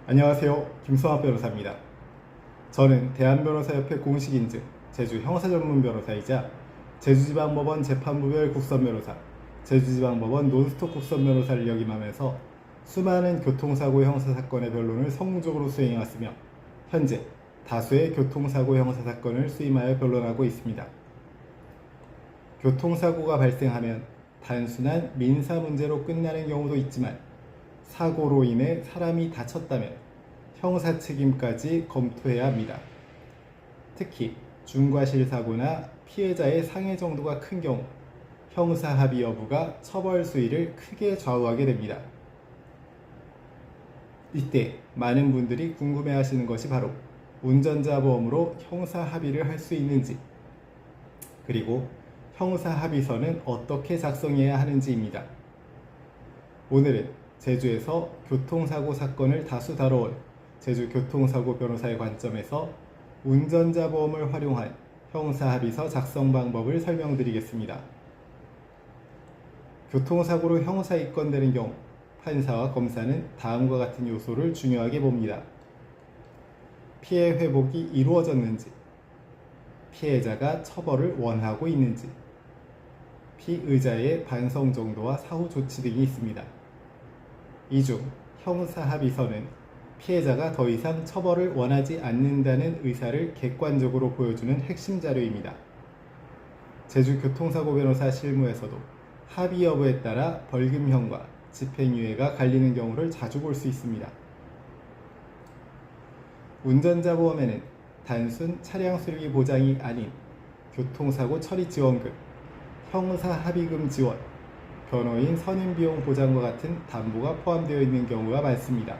안녕하세요. 김성학 변호사입니다. 저는 대한변호사협회 공식인증 제주 형사전문변호사이자 제주지방법원 재판부별 국선변호사, 제주지방법원 논스톱 국선변호사를 역임하면서 수많은 교통사고 형사사건의 변론을 성공적으로 수행해왔으며 현재 다수의 교통사고 형사사건을 수임하여 변론하고 있습니다. 교통사고가 발생하면 단순한 민사문제로 끝나는 경우도 있지만 사고로 인해 사람이 다쳤다면 형사 책임까지 검토해야 합니다. 특히 중과실 사고나 피해자의 상해 정도가 큰 경우 형사 합의 여부가 처벌 수위를 크게 좌우하게 됩니다. 이때 많은 분들이 궁금해하시는 것이 바로 운전자 보험으로 형사 합의를 할 수 있는지, 그리고 형사 합의서는 어떻게 작성해야 하는지입니다. 오늘은 제주에서 교통사고 사건을 다수 다뤄온 제주교통사고 변호사의 관점에서 운전자 보험을 활용한 형사합의서 작성 방법을 설명드리겠습니다. 교통사고로 형사 입건되는 경우 판사와 검사는 다음과 같은 요소를 중요하게 봅니다. 피해 회복이 이루어졌는지, 피해자가 처벌을 원하고 있는지, 피의자의 반성 정도와 사후 조치 등이 있습니다. 이 중 형사합의서는 피해자가 더 이상 처벌을 원하지 않는다는 의사를 객관적으로 보여주는 핵심 자료입니다. 제주교통사고 변호사 실무에서도 합의 여부에 따라 벌금형과 집행유예가 갈리는 경우를 자주 볼 수 있습니다. 운전자 보험에는 단순 차량 수리비 보장이 아닌 교통사고 처리 지원금, 형사 합의금 지원, 변호인 선임비용 보장과 같은 담보가 포함되어 있는 경우가 많습니다.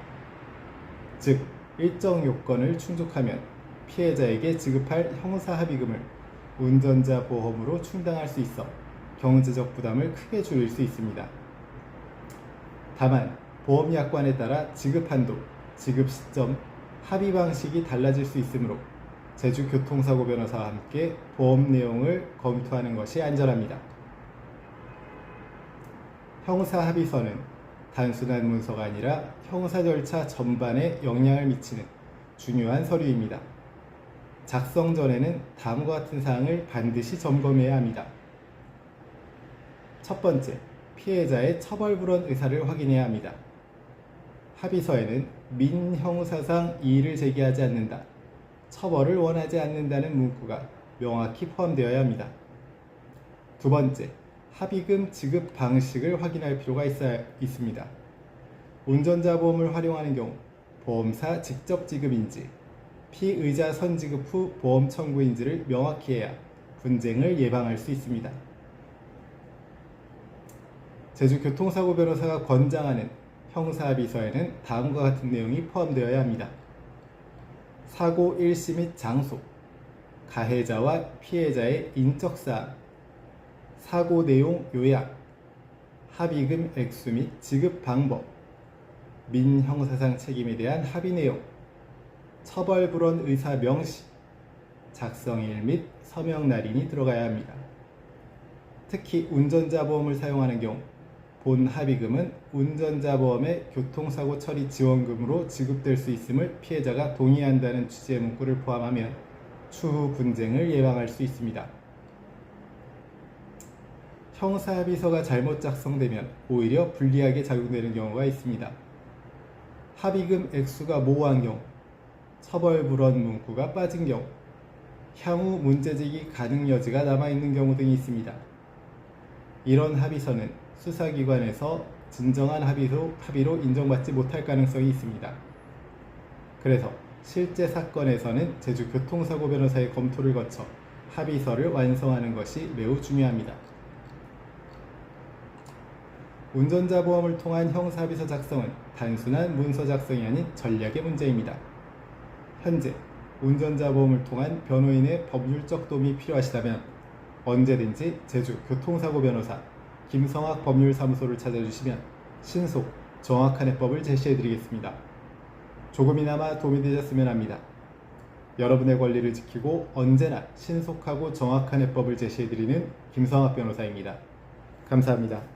즉, 일정 요건을 충족하면 피해자에게 지급할 형사 합의금을 운전자 보험으로 충당할 수 있어 경제적 부담을 크게 줄일 수 있습니다. 다만 보험 약관에 따라 지급 한도, 지급 시점, 합의 방식이 달라질 수 있으므로 제주교통사고 변호사와 함께 보험 내용을 검토하는 것이 안전합니다. 형사합의서는 단순한 문서가 아니라 형사 절차 전반에 영향을 미치는 중요한 서류입니다. 작성 전에는 다음과 같은 사항을 반드시 점검해야 합니다. 첫 번째, 피해자의 처벌불원 의사를 확인해야 합니다. 합의서에는 민형사상 이의를 제기하지 않는다, 처벌을 원하지 않는다는 문구가 명확히 포함되어야 합니다. 두 번째, 합의금 지급 방식을 확인할 필요가 있습니다. 운전자 보험을 활용하는 경우 보험사 직접 지급인지, 피의자 선지급 후 보험 청구인지를 명확히 해야 분쟁을 예방할 수 있습니다. 제주교통사고 변호사가 권장하는 형사합의서에는 다음과 같은 내용이 포함되어야 합니다. 사고 일시 및 장소, 가해자와 피해자의 인적사항, 사고 내용 요약, 합의금 액수 및 지급 방법, 민형사상 책임에 대한 합의 내용, 처벌불원 의사 명시, 작성일 및 서명 날인이 들어가야 합니다. 특히 운전자 보험을 사용하는 경우 본 합의금은 운전자 보험의 교통사고 처리 지원금으로 지급될 수 있음을 피해자가 동의한다는 취지의 문구를 포함하면 추후 분쟁을 예방할 수 있습니다. 형사합의서가 잘못 작성되면 오히려 불리하게 작용되는 경우가 있습니다. 합의금 액수가 모호한 경우, 처벌불원 문구가 빠진 경우, 향후 문제제기 가능 여지가 남아있는 경우 등이 있습니다. 이런 합의서는 수사기관에서 진정한 합의로 인정받지 못할 가능성이 있습니다. 그래서 실제 사건에서는 제주교통사고 변호사의 검토를 거쳐 합의서를 완성하는 것이 매우 중요합니다. 운전자 보험을 통한 형사합의서 작성은 단순한 문서 작성이 아닌 전략의 문제입니다. 현재 운전자 보험을 통한 변호인의 법률적 도움이 필요하시다면 언제든지 제주교통사고 변호사 김성학 법률사무소를 찾아주시면 신속, 정확한 해법을 제시해드리겠습니다. 조금이나마 도움이 되셨으면 합니다. 여러분의 권리를 지키고 언제나 신속하고 정확한 해법을 제시해드리는 김성학 변호사입니다. 감사합니다.